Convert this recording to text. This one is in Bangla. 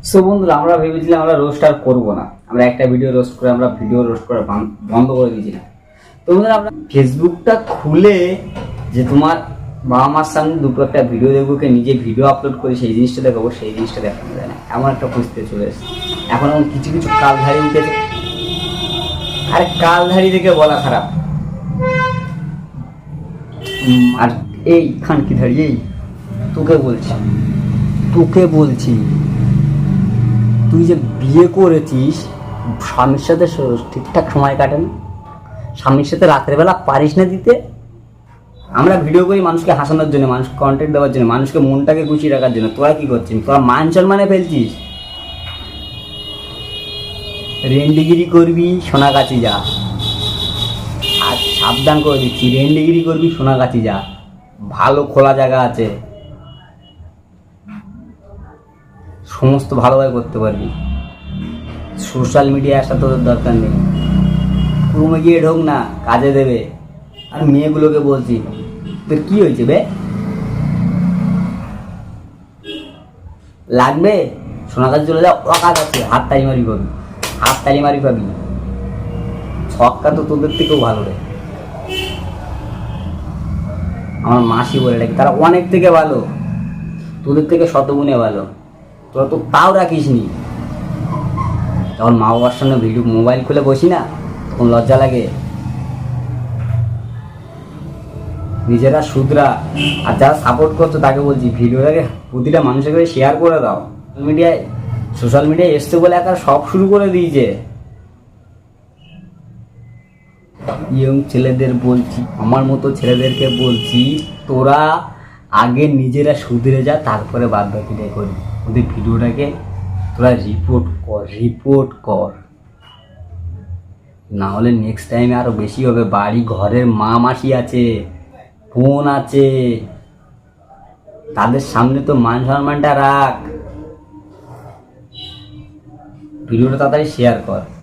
সো বন্ধুরা, আমরা ভেবেছিলাম আমরা রোস্ট আর করবো না, আমরা একটা ভিডিও রোস্ট করে আমরা ভিডিও রোস্ট করা বন্ধ করে দিয়েছিলাম। তো বন্ধুরা, আমরা ফেসবুকটা খুলে যে তোমার বাবা মার সামনে দুটো একটা ভিডিও দেখবো, কে নিজে ভিডিও আপলোড করে সেই জিনিসটা দেখাবো, সেই জিনিসটা দেখানো যায় না, এমন একটা পরিস্থিতি চলে এসেছে। এখন কিছু কিছু কালধারি উঠেছে। আর কালধারি থেকে বলা খারাপ, আর এই খানকি ধারি, এই তোকে বলছি তুই যে বিয়ে করেছিস, স্বামীর সাথে ঠিকঠাক সময় কাটে না, স্বামীর সাথে রাত্রেবেলা পারিস না দিতে। আমরা ভিডিও করি মানুষকে হাসানোর জন্য, মানুষকে কন্টেন্ট দেওয়ার জন্য, মানুষকে মনটাকে গুছিয়ে রাখার জন্য। তোরা কি করছিস? তোরা মান সম্মানে ফেলছিস। রেন্ডিগিরি করবি, সোনাগাছি যা। আর সাবধান করে দিচ্ছি, রেন্ডিগিরি করবি, সোনাগাছি যা। ভালো খোলা জায়গা আছে, সমস্ত ভালোভাবে করতে পারবি। সোশ্যাল মিডিয়ায় আসা তোদের দরকার নেই। রুমে গিয়ে ঢোক না, কাজে দেবে। আর মেয়েগুলোকে বলছি, তোর কি হয়েছে বে? লাগবে সোনাগাছি চলে যাও, অকাজ আছে, হাততালি মারি পাবি। ছক্কা তো তোদের থেকেও ভালো রে। আমার মাসি বলে ডাকি, তারা অনেক থেকে ভালো, তোদের থেকে শতগুণে ভালো। তোরা তো তাও রাখিস নি। যখন মা বাবার সামনে ভিডিও মোবাইল খুলে বসি না, তখন লজ্জা লাগে। নিজেরা শুধরা। আর যারা সাপোর্ট করছো তাকে বলছি, ভিডিওটাকে প্রতিটা মানুষের কাছে শেয়ার করে দাও। সোশ্যাল মিডিয়ায় এসছে বলে একা সব শুরু করে দিয়েছে। ইয়ং ছেলেদের বলছি, আমার মতো ছেলেদেরকে বলছি, তোরা আগে নিজেরা শুধরে যা, তারপরে বাদ বাকিটাই করবি। ওদের ভিডিওটাকে তোরা রিপোর্ট কর, না হলে নেক্সট টাইমে আরো বেশি হবে। বাড়ি ঘরের মা মাসি আছে, বোন আছে, তাদের সামনে তো মান সম্মানটা রাখ। ভিডিওটা তাড়াতাড়ি শেয়ার কর।